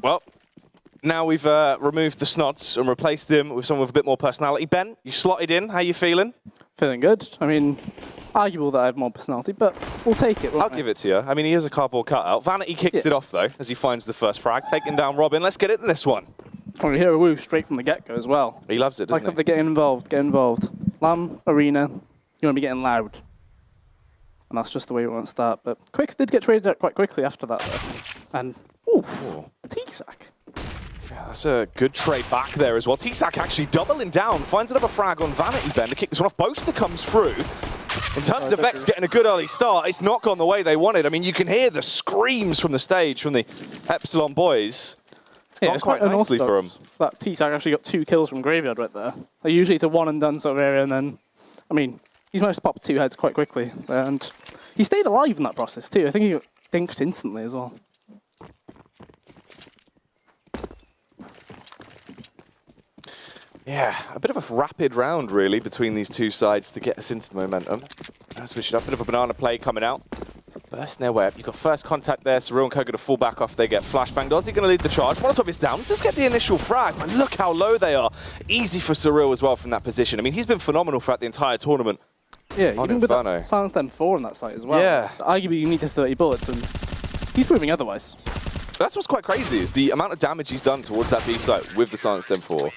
Well, now we've removed the snods and replaced him with someone with a bit more personality. Ben, you slotted in. How you feeling? Feeling good. I mean, arguable that I have more personality, but we'll take it. I'll give it to you. I mean, he is a cardboard cutout. Vanity kicks it off, though, as he finds the first frag, taking down Robin. Let's get into this one. Oh, we hear a woo straight from the get-go as well. He loves it, doesn't like he? They're getting involved, get involved. LAM, arena, you want to be getting loud. And that's just the way we want to start. But Quicks did get traded out quite quickly after that, though. And, oof, T-Sack. Yeah, that's a good trade back there as well. T-Sack actually doubling down, finds another frag on Vanity Ben to kick this one off. Boaster comes through. In terms of Vex getting a good early start, it's not gone the way they wanted. I mean, you can hear the screams from the stage from the Epsilon boys. It's gone quite nicely for him. That T-Sack actually got 2 kills from Graveyard right there. Like, usually it's a one and done sort of area, and then, I mean, he's managed to pop 2 heads quite quickly. And he stayed alive in that process too. I think he got dinked instantly as well. Yeah, a bit of a rapid round, really, between these two sides to get us into the momentum. Let's switch it up. A bit of a banana play coming out. Bursting their way up. You've got first contact there. Cyril and Koga to fall back off. They get flashbanged. Ozzy going to lead the charge. Molotov is down. Does get the initial frag, but look how low they are. Easy for Cyril as well from that position. I mean, he's been phenomenal throughout the entire tournament. Yeah, even with that Silence Them 4 on that site as well. Yeah. Arguably, you need to 30 bullets, and he's proving otherwise. That's what's quite crazy, is the amount of damage he's done towards that B site with the Silence Them 4.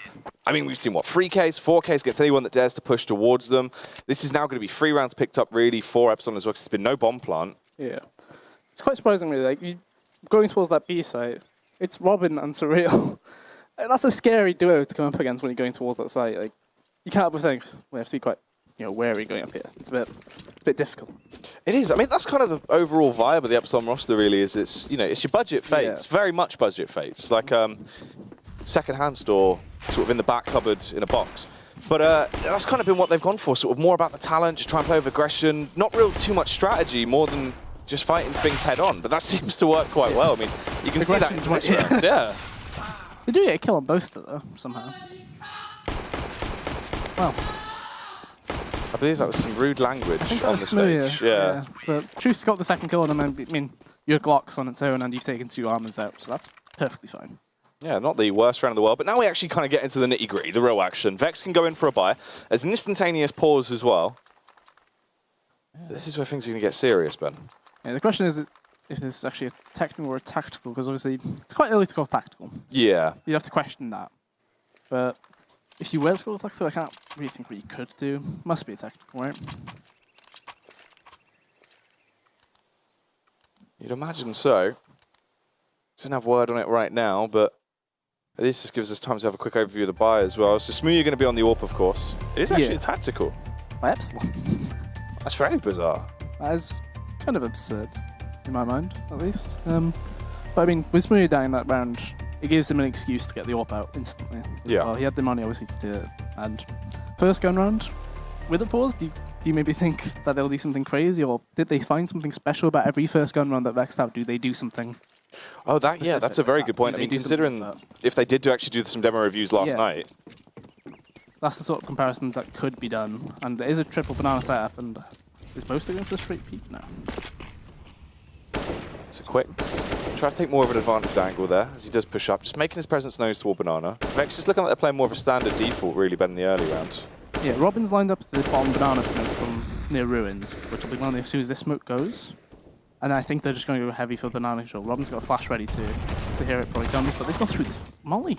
I mean, we've seen, what, 3Ks, 4Ks against anyone that dares to push towards them. This is now going to be 3 rounds picked up, really, for Epsilon as well, because there's been no bomb plant. Yeah. It's quite surprising, really. Like, going towards that B site, it's Robin and Surreal. That's a scary duo to come up against when you're going towards that site. Like, you can't but think, we have to be quite, wary going up here. It's a bit difficult. It is. I mean, that's kind of the overall vibe of the Epsilon roster, really, is it's your budget phase. Yeah. Very much budget phase. It's like second-hand store, sort of in the back cupboard in a box. But that's kind of been what they've gone for, sort of more about the talent, just try and play with aggression, not real too much strategy, more than just fighting things head-on. But that seems to work quite well. I mean, you can see that in this round. Yeah. They do get a kill on Boaster, though, somehow. Well. I believe that was some rude language on the stage. Yeah. But Truth's got the second kill on him, and I mean, your Glock's on its own, and you've taken 2 armors out, so that's perfectly fine. Yeah, not the worst round in the world, but now we actually kind of get into the nitty-gritty, the real action. Vex can go in for a buy. There's an instantaneous pause as well. Yeah. This is where things are going to get serious, Ben. Yeah, the question is if it's actually a technical or a tactical, because obviously it's quite early to call tactical. Yeah. You'd have to question that. But if you were to call tactical, I can't really think what you could do. Must be a tactical, right? You'd imagine so. Doesn't have word on it right now, but at least this gives us time to have a quick overview of the buy as well. So Smooth, you're going to be on the AWP, of course. It is actually tactical. By Epsilon. That's very bizarre. That is kind of absurd, in my mind, at least. But I mean, with Smooth down that round, it gives him an excuse to get the AWP out instantly. Yeah. Well, he had the money, obviously, to do it. And first going round, with a pause, do you maybe think that they'll do something crazy, or did they find something special about every first gun round that Vexed out? Do they do something? Oh, that's a very good point. I mean, considering if they did actually do some demo reviews last night. That's the sort of comparison that could be done. And there is a triple banana setup, and is Boaster going for the straight peak now? So quick. Tries to take more of an advantage angle there as he does push up, just making his presence known toward banana. Vex just looking like they're playing more of a standard default, really, better in the early round. Yeah, Robin's lined up the bottom banana smoke from near ruins, which will be landing as soon as this smoke goes. And I think they're just going to go heavy for banana control. Robin's got a flash ready to hear it probably comes, but they've gone through this molly.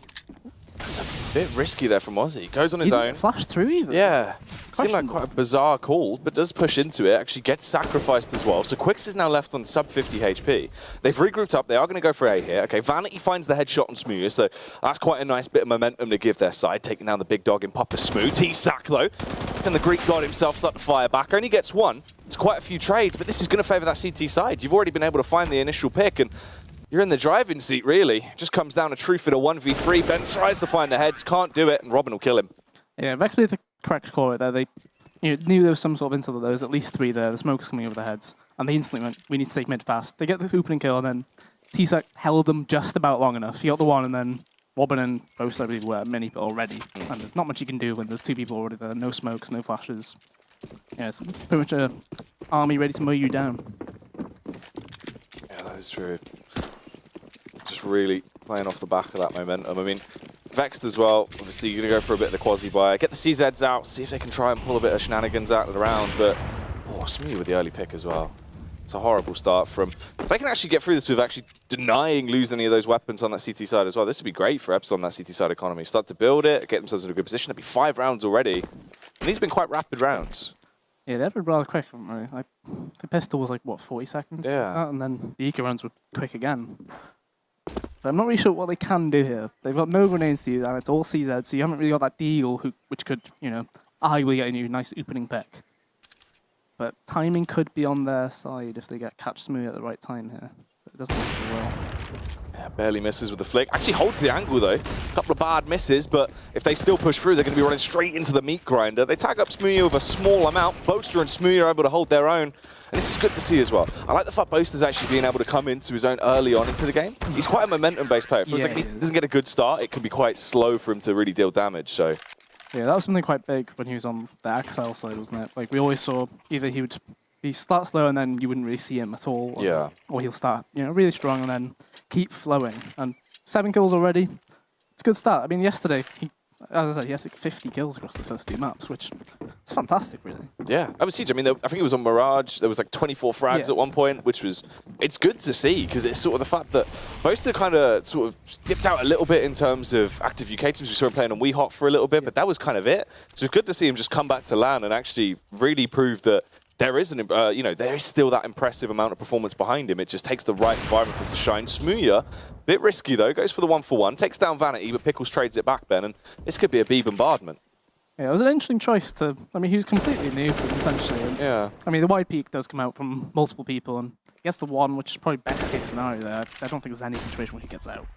That's a bit risky there from Ozzy. Goes on his own. Flash through even. Yeah. Seemed like quite a bizarre call, but does push into it. Actually gets sacrificed as well. So Quicks is now left on sub 50 HP. They've regrouped up. They are going to go for A here. Okay, Vanity finds the headshot on Smooth, so that's quite a nice bit of momentum to give their side. Taking down the big dog in Papa Smooth. T-Sack though. Can the Greek god himself start to fire back? Only gets 1. It's quite a few trades, but this is going to favour that CT side. You've already been able to find the initial pick, and you're in the driving seat, really. Just comes down to truth in a 1v3. Ben tries to find the heads, can't do it, and Robin will kill him. Yeah, Vex made the correct call right there. They knew there was some sort of intel that there was at least 3 there. The smoke was coming over their heads. And they instantly went, we need to take mid fast. They get the opening kill, and then T-Sack held them just about long enough. He got the 1, and then Robin and Boaster, I believe, were many people already. And there's not much you can do when there's 2 people already there. No smokes, no flashes. Yeah, it's pretty much an army ready to mow you down. Yeah, that is true. Just really playing off the back of that momentum. I mean, Vexed as well, obviously you're going to go for a bit of the quasi-buy. Get the CZs out, see if they can try and pull a bit of shenanigans out of the round, but Smee with the early pick as well. It's a horrible start from... If they can actually get through this with actually denying losing any of those weapons on that CT side as well, this would be great for Epsilon, that CT side economy. Start to build it, get themselves in a good position. That'd be 5 rounds already. And these have been quite rapid rounds. Yeah, they've been rather quick, haven't they? Like, the pistol was like, what, 40 seconds? Yeah. And then the eco rounds were quick again. But I'm not really sure what they can do here. They've got no grenades to use, and it's all CZ, so you haven't really got that deal which could, you know, arguably get you a nice opening pick. But timing could be on their side if they get catch Smooth at the right time here. But it doesn't look too well. Yeah, barely misses with the flick. Actually holds the angle though. A couple of bad misses, but if they still push through, they're going to be running straight into the meat grinder. They tag up Smooth with a small amount. Boaster and Smooth are able to hold their own. And this is good to see as well. I like the fact Boaster's actually being able to come into his own early on into the game. He's quite a momentum-based player. It feels like if he doesn't get a good start, it can be quite slow for him to really deal damage. So, yeah, that was something quite big when he was on the Exile side, wasn't it? Like, we always saw either he'd start slow and then you wouldn't really see him at all. Or he'll start, you know, really strong and then keep flowing. And 7 kills already. It's a good start. I mean, yesterday, as I said, he had like 50 kills across the first 2 maps, which is fantastic, really. Yeah, that was huge. I mean, I think it was on Mirage. There was like 24 frags at one point, which was, it's good to see because it's sort of the fact that Boaster kind of sort of dipped out a little bit in terms of active UK teams. We saw him playing on Weehawk for a little bit, but that was kind of it. So it's good to see him just come back to LAN and actually really prove that there is there is still that impressive amount of performance behind him. It just takes the right environment for him to shine. Smooya, bit risky though, goes for the 1-for-1, takes down Vanity, but Pickles trades it back, Ben, and this could be a B bombardment. Yeah, it was an interesting choice to... I mean, he was completely new, essentially. And, yeah. I mean, the wide peak does come out from multiple people, and he gets the 1, which is probably best case scenario there. I don't think there's any situation where he gets out.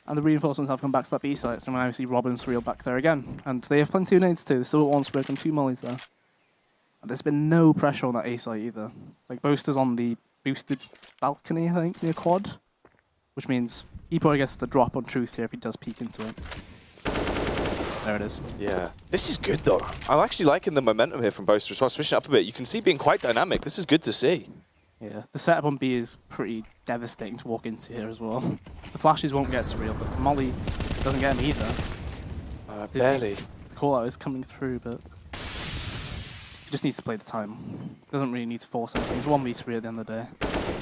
And the reinforcements have come back to that B site, so now we see Robin Surreal back there again. And they have plenty of nades too. They still got 1 smoke and 2 mollies there. And there's been no pressure on that A site either. Like, Boaster's on the boosted balcony, I think, near quad. Which means he probably gets the drop on Truth here if he does peek into it. There it is. Yeah. This is good, though. I'm actually liking the momentum here from Boaster as well. Switching up a bit. You can see being quite dynamic. This is good to see. Yeah. The setup on B is pretty devastating to walk into here as well. The flashes won't get Surreal, but the molly doesn't get him either. Barely. The call-out is coming through, but he just needs to play the time. Doesn't really need to force anything. It's 1v3 at the end of the day.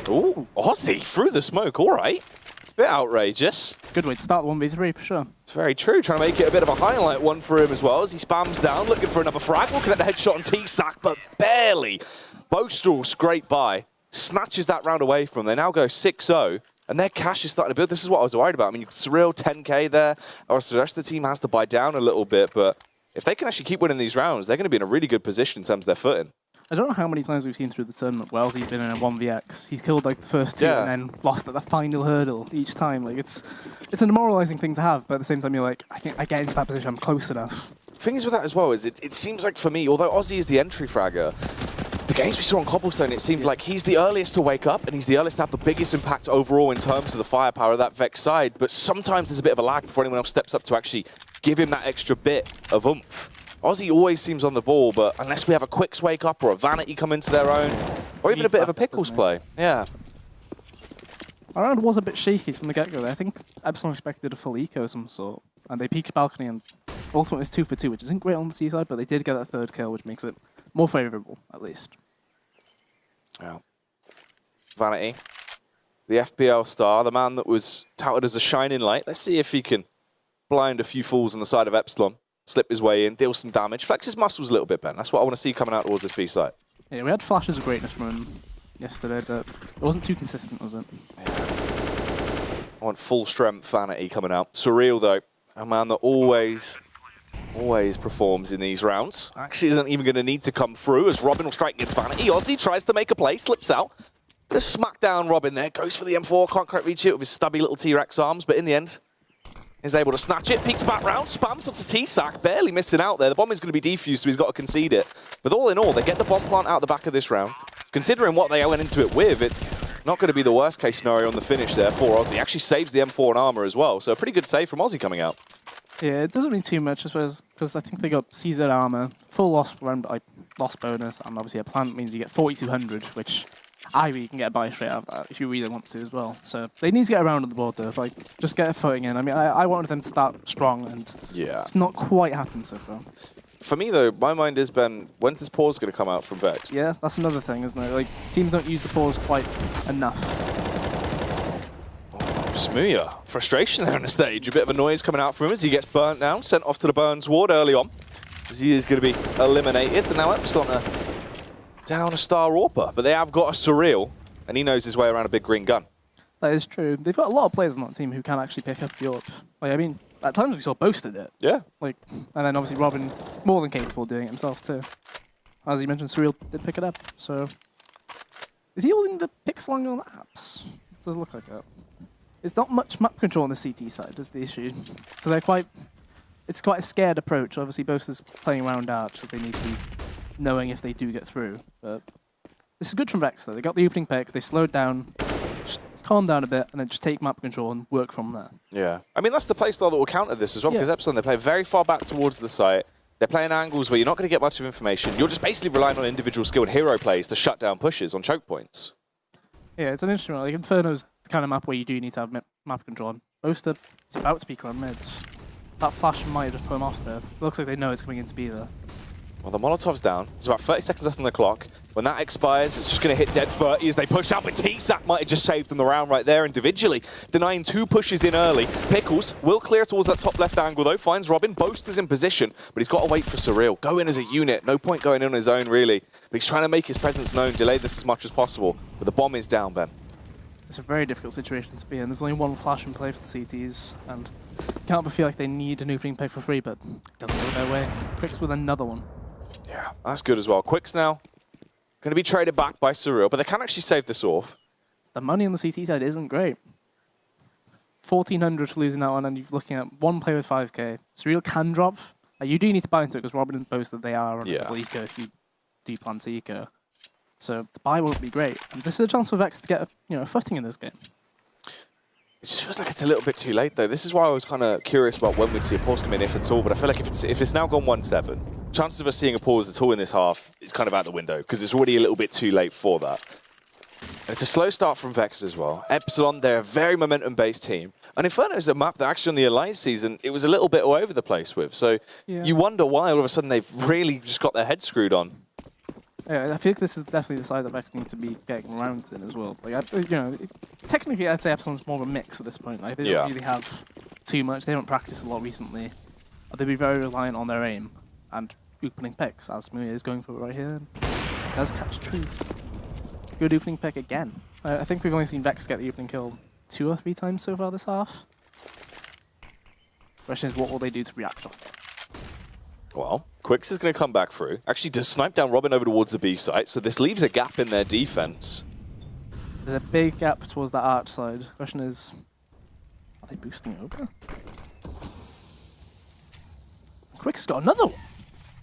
Ooh, Aussie through the smoke. All right. It's a bit outrageous. It's a good way to start 1v3 for sure. It's very true. Trying to make it a bit of a highlight one for him as well as he spams down, looking for another frag. Looking at the headshot on T-Sack, but barely. Boaster will scrape by, snatches that round away from him. They now go 6-0. And their cash is starting to build. This is what I was worried about. I mean, Surreal 10k there. Or the rest of the team has to buy down a little bit, but if they can actually keep winning these rounds, they're going to be in a really good position in terms of their footing. I don't know how many times we've seen through the tournament Wellsy's been in a 1vx. He's killed like the first 2 and then lost at the final hurdle each time. Like it's a demoralizing thing to have, but at the same time you're like, I get into that position, I'm close enough. Thing is with that as well is it seems like for me, although Aussie is the entry fragger, the games we saw on Cobblestone, it seemed like he's the earliest to wake up and he's the earliest to have the biggest impact overall in terms of the firepower of that Vex side, but sometimes there's a bit of a lag before anyone else steps up to actually give him that extra bit of oomph. Aussie always seems on the ball, but unless we have a Quicks wake up or a Vanity come into their own, or even a bit of a Pickles play. Yeah. Our round was a bit shaky from the get-go there. I think Epsilon expected a full eco of some sort, and they peeked balcony and ultimately it's 2 for 2, which isn't great on the C side, but they did get that 3rd kill, which makes it more favourable, at least. Yeah. Vanity, the FPL star, the man that was touted as a shining light. Let's see if he can blind a few fools on the side of Epsilon. Slip his way in, deal some damage, flex his muscles a little bit, Ben. That's what I want to see coming out towards this B site. Yeah, we had flashes of greatness from him yesterday, but it wasn't too consistent, was it? Yeah. I want full strength Vanity coming out. Surreal, though, a man that always performs in these rounds. Actually isn't even going to need to come through as Robin will strike against Vanity. Aussie tries to make a play, slips out. Just smack down Robin there, goes for the M4, can't quite reach it with his stubby little T-Rex arms, but in the end, is able to snatch it, peeks back round, spams onto T-Sack, barely missing out there. The bomb is going to be defused, so he's got to concede it. But all in all, they get the bomb plant out the back of this round. Considering what they went into it with, it's not going to be the worst case scenario on the finish there for Aussie. Actually saves the M4 and armor as well, so a pretty good save from Aussie coming out. Yeah, it doesn't mean too much, I suppose, because I think they got CZ armor, full loss round, like loss bonus, and obviously a plant means you get 4,200, which Ivy, you can get a buy straight out of that if you really want to as well. So they need to get around on the board though. Like, just get a footing in. I mean, I wanted them to start strong, and it's not quite happened so far. For me, though, my mind is, Ben, when's this pause going to come out from Vexed? Yeah, that's another thing, isn't it? Like, teams don't use the pause quite enough. Smooya, frustration there on the stage. A bit of a noise coming out from him as he gets burnt down, sent off to the Burns ward early on. As he is going to be eliminated. And now Epsilon are down a Star Orper, but they have got a Surreal, and he knows his way around a big green gun. That is true. They've got a lot of players on that team who can actually pick up the AWP. Like, I mean, at times we saw Boasted it. Yeah. Like, and then obviously Robin, more than capable of doing it himself too. As you mentioned, Surreal did pick it up. So, is he holding the pixeling on apps? Doesn't look like that. There's not much map control on the CT side, is the issue. So they're quite, it's quite a scared approach. Obviously, Boasted's playing around out, so they need to be knowing if they do get through. But this is good from Vex though. They got the opening pick, they slowed down, just calm down a bit, and then just take map control and work from there. Yeah. I mean, that's the playstyle that will counter this as well, because Epsilon, they play very far back towards the site. They're playing angles where you're not going to get much of information. You're just basically relying on individual skill and hero plays to shut down pushes on choke points. Yeah, it's an interesting one. Like, Inferno's the kind of map where you do need to have map control on. Boasted, it's about to peek around mid. That flash might have just put him off there. It looks like they know it's coming in to be there. Well, the Molotov's down. There's about 30 seconds left on the clock. When that expires, it's just going to hit dead 30 as they push up, but T-Sack might have just saved them the round right there individually, denying 2 pushes in early. Pickles will clear towards that top left angle, though. Finds Robin. Boaster's in position, but he's got to wait for Surreal. Go in as a unit. No point going in on his own, really. But he's trying to make his presence known, delay this as much as possible. But the bomb is down, Ben. It's a very difficult situation to be in. There's only one flash in play for the CTs, and can't but feel like they need an opening pick for free, but it doesn't go their way. Quicks with another one. Yeah, that's good as well. Quicks now going to be traded back by Surreal, but they can actually save this off. The money on the CT side isn't great. 1,400 for losing that one, and you're looking at one player with 5k. Surreal can drop. You do need to buy into it, because Robin and Boasted, they are on a eco if you do plan to eco. So the buy won't be great. And this is a chance for Vex to get a footing in this game. It just feels like it's a little bit too late, though. This is why I was kind of curious about when we'd see a pause come in, if at all. But I feel like if it's now gone 1-7, chances of us seeing a pause at all in this half is kind of out the window, because it's already a little bit too late for that. And it's a slow start from Vex as well. Epsilon, they're a very momentum-based team. And Inferno is a map that actually on the Alliance season, it was a little bit all over the place with. So you wonder why all of a sudden they've really just got their head screwed on. Yeah, I feel like this is definitely the side that Vex need to be getting rounds in as well. Like, technically I'd say Epsilon's more of a mix at this point. Like, they don't really have too much. They don't practice a lot recently. They'd be very reliant on their aim and opening picks, as Smooya is going for it right here. Does catch truth. Good opening pick again. I think we've only seen Vex get the opening kill 2 or 3 times so far this half. Question is, what will they do to react off that? Well, Quicks is going to come back through. Actually does snipe down Robin over towards the B site, so this leaves a gap in their defense. There's a big gap towards that arch side. Question is, are they boosting over? Quicks got another one.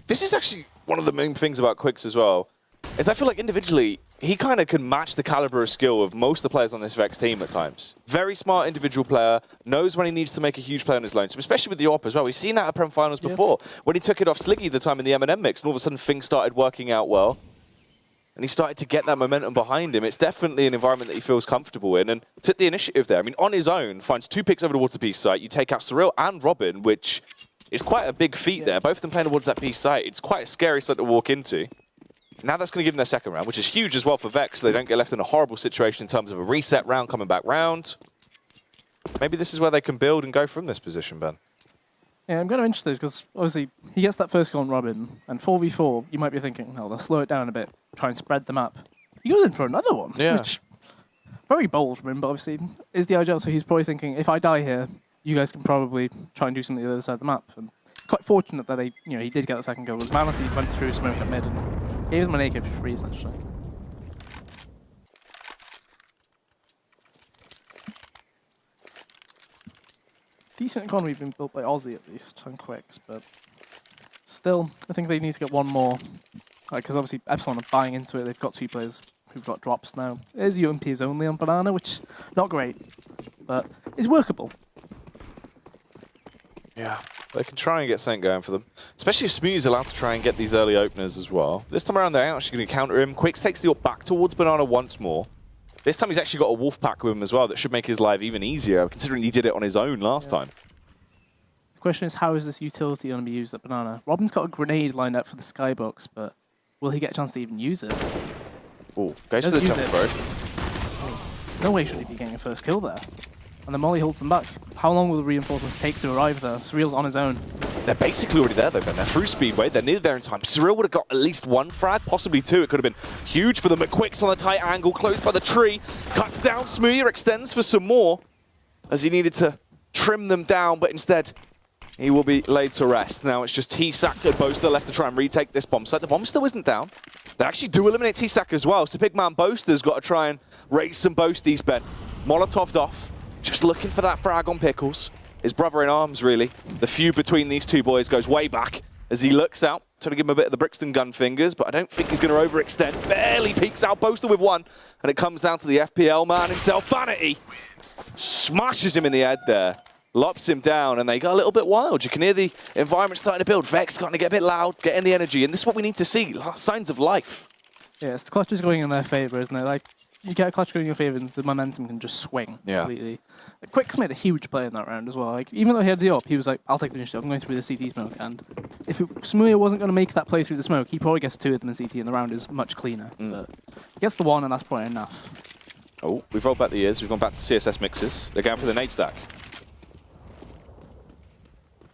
This is actually one of the main things about Quicks as well, is I feel like individually, he kind of can match the caliber of skill of most of the players on this Vex team at times. Very smart individual player, knows when he needs to make a huge play on his lane, so especially with the AWP as well. We've seen that at Prem Finals before, when he took it off Sliggy the time in the M&M mix, and all of a sudden things started working out well. And he started to get that momentum behind him. It's definitely an environment that he feels comfortable in, and took the initiative there. I mean, on his own, finds 2 picks over towards the B site. You take out Surreal and Robin, which is quite a big feat there. Both of them playing towards that B site. It's quite a scary site to walk into. Now that's going to give them their second round, which is huge as well for Vex, so they don't get left in a horrible situation in terms of a reset round coming back round. Maybe this is where they can build and go from this position, Ben. Yeah, I'm kind of interested, because obviously he gets that first goal on Robin, and 4v4, you might be thinking, oh, they'll slow it down a bit, try and spread the map. He goes in for another one, which very bold from him, but obviously is the IGL, so he's probably thinking, if I die here, you guys can probably try and do something on the other side of the map. And quite fortunate that he did get the second goal. Vanity went through smoke at mid and gave them an AK for free, essentially. Decent economy being built by Aussie at least, and Quicks, but still, I think they need to get one more. Because obviously Epsilon are buying into it. They've got 2 players who've got drops now. There's UMPs only on Banana, which not great, but it's workable. Yeah. They can try and get something going for them. Especially if Smooth's allowed to try and get these early openers as well. This time around, they're actually going to counter him. Quicks takes the ult back towards Banana once more. This time he's actually got a wolf pack with him as well that should make his life even easier, considering he did it on his own last time. The question is, how is this utility going to be used at Banana? Robin's got a grenade lined up for the skybox, but will he get a chance to even use it? Oh, goes for the jump throw. No way should he be getting a first kill there. And the Molly holds them back. How long will the reinforcements take to arrive there? Surreal's on his own. They're basically already there, though, Ben. They're through Speedway. They're nearly there in time. Surreal would have got at least one frag, possibly two. It could have been huge for them. McQuick's on the tight angle, close by the tree. Cuts down. Smooyer extends for some more, as he needed to trim them down, but instead he will be laid to rest. Now it's just T-Sack and Boaster left to try and retake this bomb site. The bomb still isn't down. They actually do eliminate T-Sack as well, so big man Boaster's got to try and raise some boasties, Ben. Molotov'd off. Just looking for that frag on Pickles. His brother in arms, really. The feud between these two boys goes way back as he looks out, trying to give him a bit of the Brixton gun fingers, but I don't think he's going to overextend. Barely peeks out Boaster with one, and it comes down to the FPL man himself, Vanity. Smashes him in the head there, lops him down, and they got a little bit wild. You can hear the environment starting to build. Vex starting to get a bit loud, getting the energy, and this is what we need to see, signs of life. Yes, the clutch is going in their favour, isn't it? Like, you get a clutch going in your favour, and the momentum can just swing completely. Quick's made a huge play in that round as well. Like, even though he had the up, he was like, I'll take the initiative, I'm going through the CT smoke. And if Smooya wasn't going to make that play through the smoke, he probably gets two of them in CT, and the round is much cleaner. But he gets the one, and that's probably enough. Oh, we've rolled back the years. We've gone back to CSS mixes. They're going for the nade stack.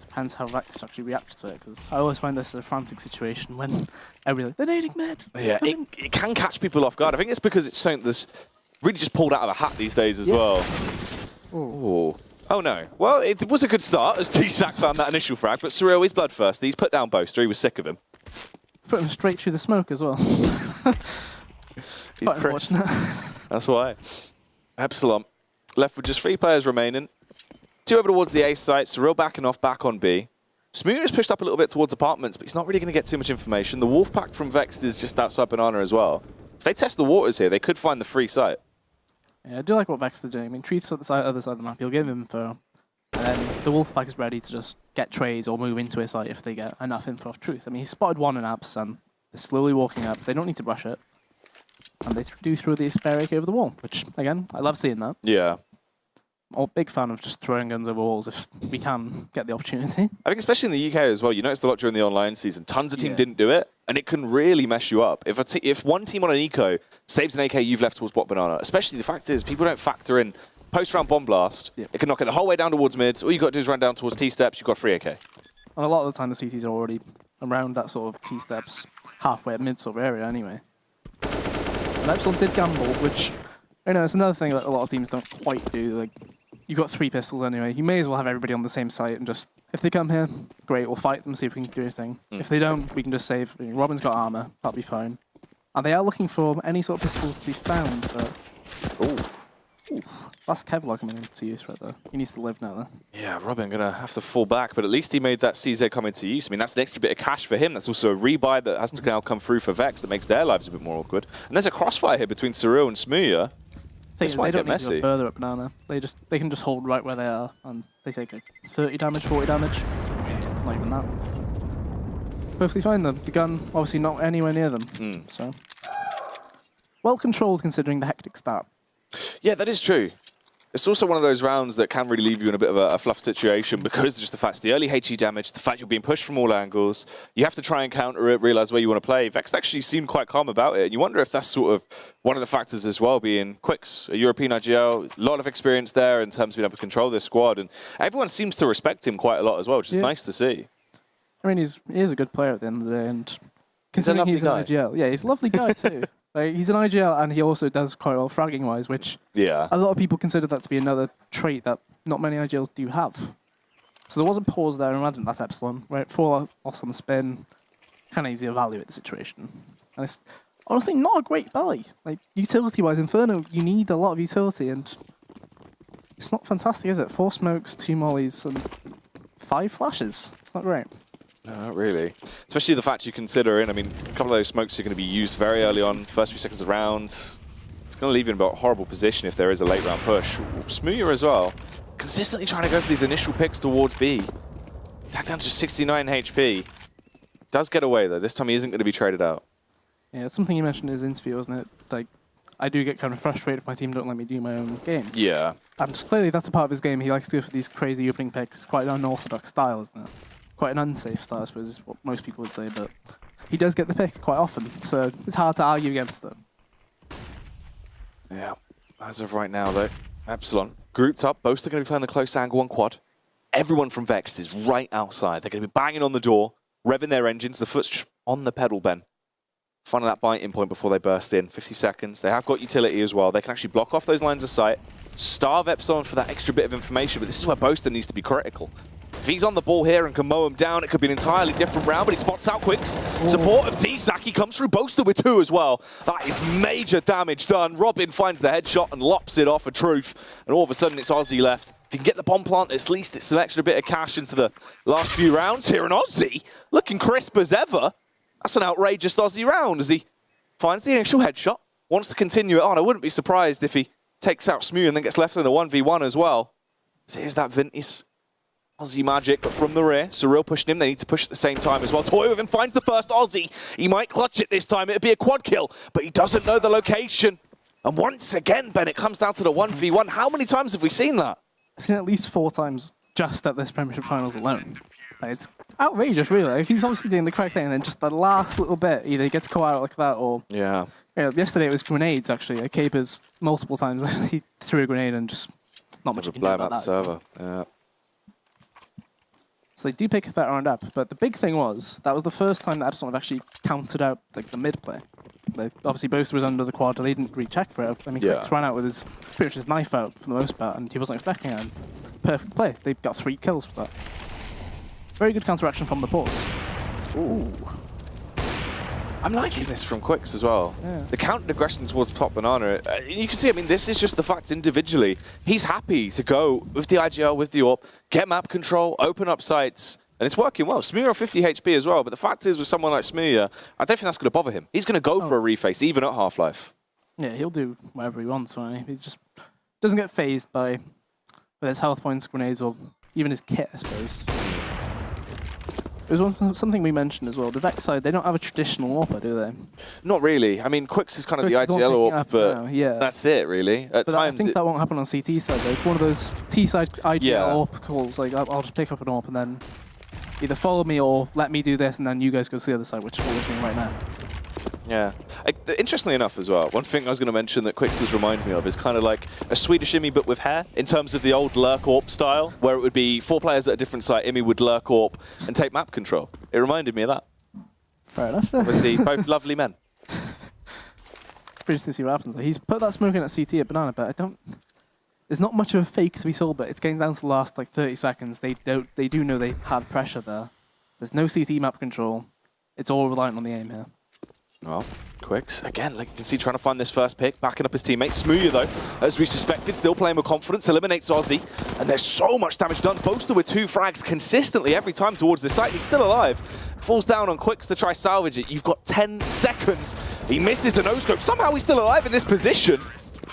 Depends how Vex actually reacts to it, because I always find this a frantic situation when everybody's like, they're nading mid. Yeah, it can catch people off guard. I think it's because it's something that's really just pulled out of a hat these days as well. Ooh. Oh no. Well, it was a good start as T-Sack found that initial frag, but Surreal is bloodthirsty. He's put down Boaster. He was sick of him. Put him straight through the smoke as well. He's unfortunate. That's why. Epsilon left with just 3 players remaining. 2 over towards the A site. Surreal backing off back on B. Smooner is pushed up a little bit towards apartments, but he's not really going to get too much information. The wolf pack from Vexed is just outside Banana as well. If they test the waters here, they could find the free site. Yeah, I do like what Vex is doing. I mean, Treat's at the other side of the map. He'll give info. And then the wolf pack is ready to just get trades or move into a site if they get enough info off Truth. I mean, he's spotted one in Abs, and they're slowly walking up. They don't need to rush it. And they do throw the spare AK over the wall, which, again, I love seeing that. Yeah. I'm a big fan of just throwing guns over walls if we can get the opportunity. I think especially in the UK as well, you noticed a lot during the online season. Tons of teams didn't do it, and it can really mess you up. If one team on an eco saves an AK you've left towards bot Banana, especially the fact is people don't factor in post-round bomb blast. Yeah. It can knock it the whole way down towards mids. All you got to do is run down towards T-steps. You've got free AK. And a lot of the time the CTs are already around that sort of T-steps, halfway at mid sort of area anyway. And Epsilon did gamble, which, you know, it's another thing that a lot of teams don't quite do. Like, you've got 3 pistols anyway. You may as well have everybody on the same site and just, if they come here, great, we'll fight them, see if we can do anything. If they don't, we can just save. I mean, Robin's got armor, that'll be fine. And they are looking for any sort of pistols to be found, but... Ooh. That's Kevlar coming into use right there. He needs to live now, though. Yeah, Robin going to have to fall back, but at least he made that CZ come into use. I mean, that's an extra bit of cash for him. That's also a rebuy that has to now come through for Vex that makes their lives a bit more awkward. And there's a crossfire here between Surreal and Smooya. They don't need to go further up Banana. They can just hold right where they are, and they take like 30 damage, 40 damage. Not even that. Perfectly fine though. The gun obviously not anywhere near them. So well controlled considering the hectic start. Yeah, that is true. It's also one of those rounds that can really leave you in a bit of a fluff situation because just the fact the early HE damage, the fact you're being pushed from all angles, you have to try and counter it, realize where you want to play. Vex actually seemed quite calm about it. And you wonder if that's sort of one of the factors as well, being Quicks, a European IGL, a lot of experience there in terms of being able to control this squad. And everyone seems to respect him quite a lot as well, which is nice to see. I mean, he is a good player at the end of the day. And considering he's an IGL, yeah, he's a lovely guy too. Like, he's an IGL, and he also does quite well fragging-wise, which a lot of people consider that to be another trait that not many IGLs do have. So there was a pause there, imagine that's Epsilon, right? 4 loss on the spin, kind of easy to evaluate the situation. And it's honestly not a great buy. Like, utility-wise, Inferno, you need a lot of utility, and it's not fantastic, is it? 4 smokes, 2 mollies, and 5 flashes. It's not great. No, not really. Especially the fact you consider in, I mean, a couple of those smokes are going to be used very early on, first few seconds of the round. It's going to leave you in a horrible position if there is a late round push. Smooyer as well, consistently trying to go for these initial picks towards B. Tag down to 69 HP. Does get away, though. This time he isn't going to be traded out. Yeah, it's something you mentioned in his interview, wasn't it? Like, I do get kind of frustrated if my team don't let me do my own game. Yeah. And clearly that's a part of his game. He likes to go for these crazy opening picks. Quite an unorthodox style, isn't it? Quite an unsafe style, I suppose, is what most people would say, but he does get the pick quite often, so it's hard to argue against it. Yeah. As of right now, though, Epsilon grouped up. Both are going to be playing the close angle on quad. Everyone from Vexed is right outside. They're going to be banging on the door, revving their engines. The foot's on the pedal, Ben. Finding that biting point before they burst in. 50 seconds. They have got utility as well. They can actually block off those lines of sight, starve Epsilon for that extra bit of information, but this is where Boaster needs to be critical. If he's on the ball here and can mow him down, it could be an entirely different round, but he spots out Quicks. Support of T-Sack, he comes through Boaster with 2 as well. That is major damage done. Robin finds the headshot and lops it off a Truth, and all of a sudden it's Aussie left. If you can get the bomb plant, at least it's an extra bit of cash into the last few rounds here, and Aussie looking crisp as ever. That's an outrageous Aussie round as he finds the initial headshot, wants to continue it on. I wouldn't be surprised if he takes out Smew and then gets left in the 1v1 as well. So here's that Vintage Aussie magic, but from the rear, Surreal pushing him. They need to push at the same time as well. Toy with him finds the first Aussie. He might clutch it this time. It'd be a quad kill, but he doesn't know the location. And once again, Ben, it comes down to the 1v1. How many times have we seen that? I've seen it at least 4 times just at this Premiership finals alone. Like, it's outrageous, really. Like, he's obviously doing the correct thing, and then just the last little bit, either he gets caught out like that, or Yeah. You know, yesterday it was grenades, actually. Like, Capers, multiple times, he threw a grenade and just not much you can do about that. Server. Yeah. So they do pick that round up, but the big thing was, that was the first time that Epsilon have actually counted out like the mid play. Like, obviously, Boaster was under the quad, they didn't really check for it. I mean, Quicks ran out with his pretty much his knife out for the most part, and he wasn't expecting it. Perfect play. They got 3 kills for that. Very good counteraction from the pause. Ooh. I'm liking this from Quicks as well. Yeah. The counter aggression towards Top Banana, you can see, I mean, this is just the facts individually. He's happy to go with the IGL, with the AWP, get map control, open up sites, and it's working well. Smear on 50 HP as well, but the fact is with someone like Smear, I don't think that's going to bother him. He's going to go for a reface, even at Half-Life. Yeah, he'll do whatever he wants, right? He just doesn't get phased by with his health points, grenades, or even his kit, I suppose. It was something we mentioned as well. The Vex side, they don't have a traditional AWPer, do they? Not really. I mean, Quicks is kind of the IGL AWP, but that's it, really. At times, I think that won't happen on CT side, though. It's one of those T-side IGL AWP calls. Like, I'll just pick up an AWP and then either follow me or let me do this, and then you guys go to the other side, which is what we're seeing right now. Yeah. Interestingly enough as well, one thing I was going to mention that Quicks does remind me of is kind of like a Swedish Immy but with hair, in terms of the old lurk AWP style, where it would be 4 players at a different site, Immy would lurk AWP and take map control. It reminded me of that. Fair enough. Obviously, both lovely men. Pretty interesting to see what happens. He's put that smoke in at CT at Banana, but there's not much of a fake to be sold, but it's getting down to the last like 30 seconds. They do know they had pressure there. There's no CT map control. It's all reliant on the aim here. Well, Quicks, again, like you can see, trying to find this first pick, backing up his teammate. Smooya, though, as we suspected, still playing with confidence, eliminates Aussie, and there's so much damage done. Boaster with 2 frags consistently every time towards the site. He's still alive. Falls down on Quicks to try salvage it. You've got 10 seconds. He misses the no-scope. Somehow he's still alive in this position.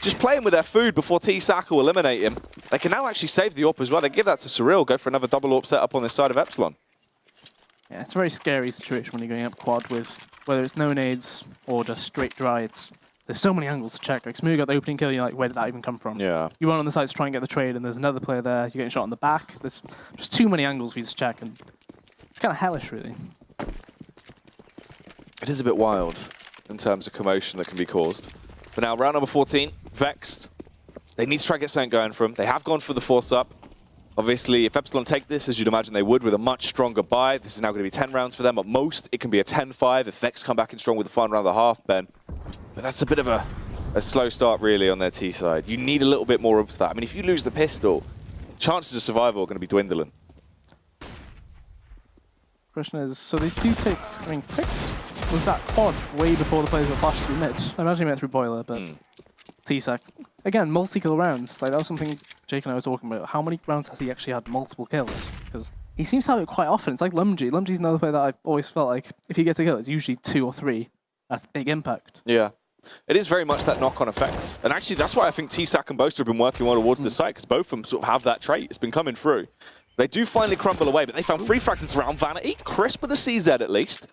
Just playing with their food before T-Sack will eliminate him. They can now actually save the AWP as well. They give that to Surreal, go for another double AWP setup on this side of Epsilon. Yeah, it's a very scary situation when you're going up quad with whether it's no nades or just straight dry. There's so many angles to check. Like, Smooth got the opening kill, you're like, where did that even come from? Yeah. You run on the side to try and get the trade, and there's another player there, you're getting shot on the back. There's just too many angles for you to check, and it's kind of hellish, really. It is a bit wild in terms of commotion that can be caused. But now, round number 14, Vexed. They need to try and get something going for them. They have gone for the force up. Obviously, if Epsilon take this, as you'd imagine they would, with a much stronger buy, this is now going to be 10 rounds for them. At most, it can be a 10-5 if Vex come back in strong with the final round of the half, Ben. But that's a bit of a slow start, really, on their T side. You need a little bit more of that. I mean, if you lose the pistol, chances of survival are going to be dwindling. Question is, so they do take, I mean, Quicks was that quad way before the players got flashed through mid. I imagine he went through Boiler, but T-Sack. Again, multi-kill rounds. Like, that was something Jake and I were talking about. How many rounds has he actually had multiple kills? Because he seems to have it quite often. It's like Lumgy. Lumgy's another player that I've always felt like if he gets a kill, it's usually 2 or 3. That's big impact. Yeah. It is very much that knock-on effect. And actually, that's why I think T-Sack and Boaster have been working well towards the site, because both of them sort of have that trait. It's been coming through. They do finally crumble away, but they found 3 frags into round. Vanity, crisp with the CZ at least.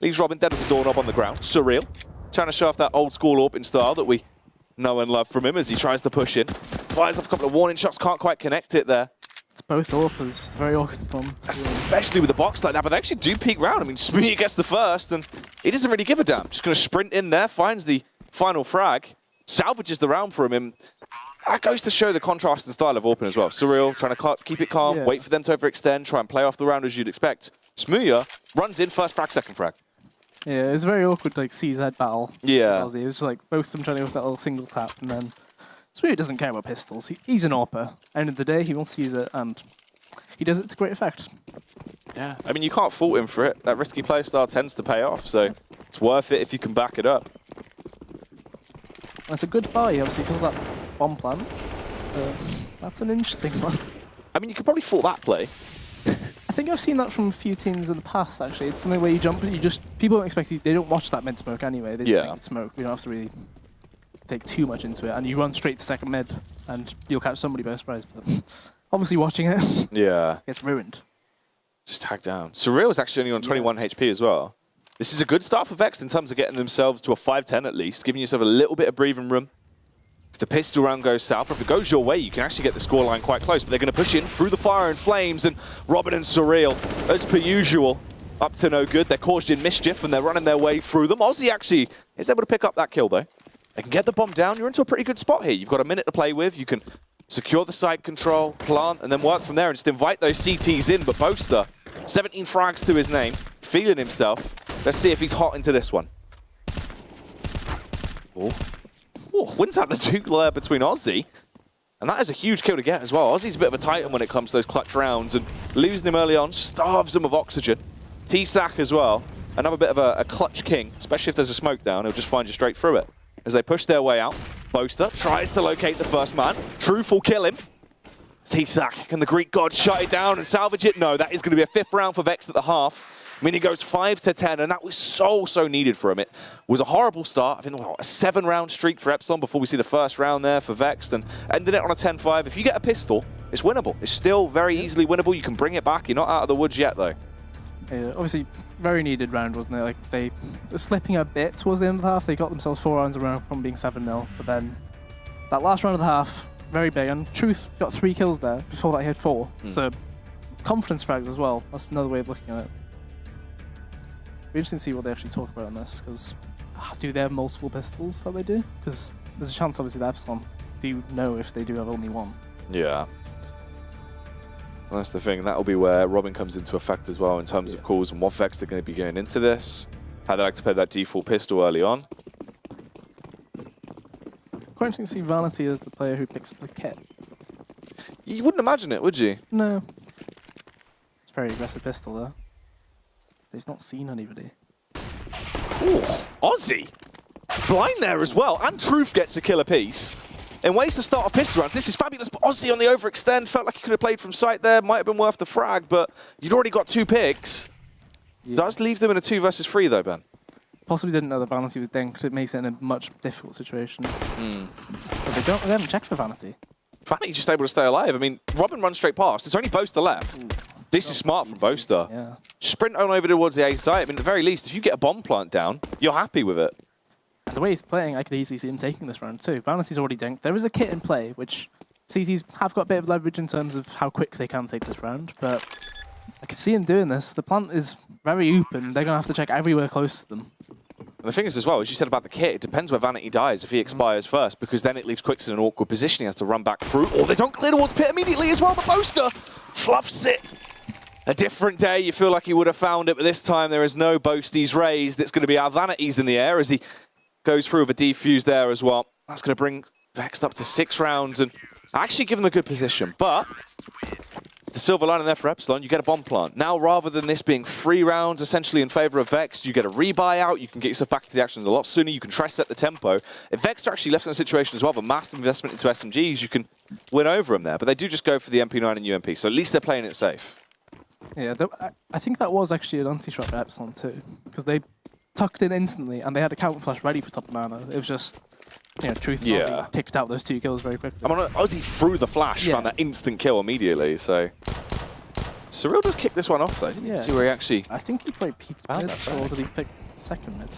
Leaves Robin dead as a doorknob on the ground. Surreal. Trying to show off that old school Orpin style that we know and love from him as he tries to push in. Fires off a couple of warning shots, can't quite connect it there. It's both Orpers. It's very awkward for them. Especially with the box like that, but they actually do peek round. I mean, Smoothie gets the first, and he doesn't really give a damn. Just going to sprint in there, finds the final frag, salvages the round for him. That goes to show the contrast and style of Orpin as well. Surreal, trying to keep it calm, wait for them to overextend, try and play off the round as you'd expect. Smoothie runs in, first frag, second frag. Yeah, it was a very awkward, like, CZ battle. Yeah. It was like both of them trying to go for that little single tap, and then Smoothie doesn't care about pistols. He's an AWPer. End of the day, he wants to use it, and he does it to great effect. Yeah, I mean, you can't fault him for it. That risky play style tends to pay off, so it's worth it if you can back it up. That's a good buy, obviously, because of that bomb plant. That's an interesting one. I mean, you could probably fault that play. I think I've seen that from a few teams in the past, actually. It's something where you jump, people don't expect you, they don't watch that mid smoke anyway. They just think it's smoke. You don't have to really take too much into it. And you run straight to second mid, and you'll catch somebody by surprise. But obviously watching it gets ruined. Just tagged down. Surreal is actually only on 21 HP as well. This is a good start for Vexed in terms of getting themselves to a 5-10 at least, giving yourself a little bit of breathing room. If the pistol round goes south, or if it goes your way, you can actually get the scoreline quite close. But they're going to push in through the fire and flames, and Robin and Surreal, as per usual, up to no good. They're caused in mischief, and they're running their way through them. Ozzy actually is able to pick up that kill, though. They can get the bomb down. You're into a pretty good spot here. You've got a minute to play with. You can secure the side control, plant, and then work from there and just invite those CTs in. But Boaster, 17 frags to his name, feeling himself. Let's see if he's hot into this one. Wins out the Duke layer between Ozzy. And that is a huge kill to get as well. Ozzy's a bit of a titan when it comes to those clutch rounds, and losing him early on starves him of oxygen. T-Sack as well. Another bit of a clutch king, especially if there's a smoke down, he'll just find you straight through it. As they push their way out, Boaster tries to locate the first man. Truth will kill him. T-Sack, can the Greek god shut it down and salvage it? No, that is going to be a 5th round for Vexed at the half. I mean, he goes 5-10, and that was so needed for him. It was a horrible start. I think a 7-round streak for Epsilon before we see the first round there for Vexed, and ended it on a 10-5. If you get a pistol, it's winnable. It's still very easily winnable. You can bring it back. You're not out of the woods yet, though. Yeah, obviously, very needed round, wasn't it? Like, they were slipping a bit towards the end of the half. They got themselves 4 rounds around from being 7-0, but then that last round of the half, very big. And Truth got 3 kills there. Before that, he had 4. So, confidence frags as well. That's another way of looking at it. Be interesting to see what they actually talk about in this, because do they have multiple pistols that they do? Because there's a chance, obviously, that Epsilon do know if they do have only one. Yeah. Well, that's the thing. That'll be where Robin comes into effect as well in terms of calls and what Vexed are going to be going into this. How they like to play that default pistol early on. Quite interesting to see Vanity as the player who picks up the kit. You wouldn't imagine it, would you? No. It's a very aggressive pistol, though. They've not seen anybody. Ooh, Ozzy! Blind there as well, and Truth gets a kill apiece. In ways to start off pistol rounds, this is fabulous, but Ozzy on the overextend, felt like he could have played from sight there, might have been worth the frag, but you'd already got 2 picks. Yeah. Does leave them in a 2 versus 3 though, Ben. Possibly didn't know that Vanity was dinked. It makes it in a much difficult situation. But they haven't checked for Vanity. Vanity just able to stay alive. I mean, Robin runs straight past. It's only Boaster left. This is smart from Boaster. Yeah. Sprint on over towards the A site. I mean, at the very least, if you get a bomb plant down, you're happy with it. And the way he's playing, I could easily see him taking this round too. Vanity's already dinked. There is a kit in play, which CZs have got a bit of leverage in terms of how quick they can take this round, but I can see him doing this. The plant is very open. They're going to have to check everywhere close to them. And the thing is as well, as you said about the kit, it depends where Vanity dies if he expires first, because then it leaves Quicks in an awkward position. He has to run back through, or they don't clear towards pit immediately as well, but Boaster fluffs it. A different day, you feel like he would have found it, but this time there is no Boasties raised. It's going to be our Vanities in the air as he goes through with a defuse there as well. That's going to bring Vexed up to 6 rounds and actually give them a good position. But the silver lining there for Epsilon, you get a bomb plant. Now, rather than this being 3 rounds essentially in favor of Vexed, you get a rebuy out, you can get yourself back into the action a lot sooner, you can try set the tempo. If Vexed are actually left in a situation as well, of a massive investment into SMGs, you can win over them there. But they do just go for the MP9 and UMP, so at least they're playing it safe. Yeah, I think that was actually an anti-shot for Epsilon too, because they tucked in instantly and they had a counter flash ready for top banana. It was just, you know, Truth picked out those 2 kills very quickly. I mean, Ozzy threw the flash, found that instant kill immediately, so Surreal does kick this one off though. Didn't you see where he actually... I think he played peak Found mid, that or did he pick second mid?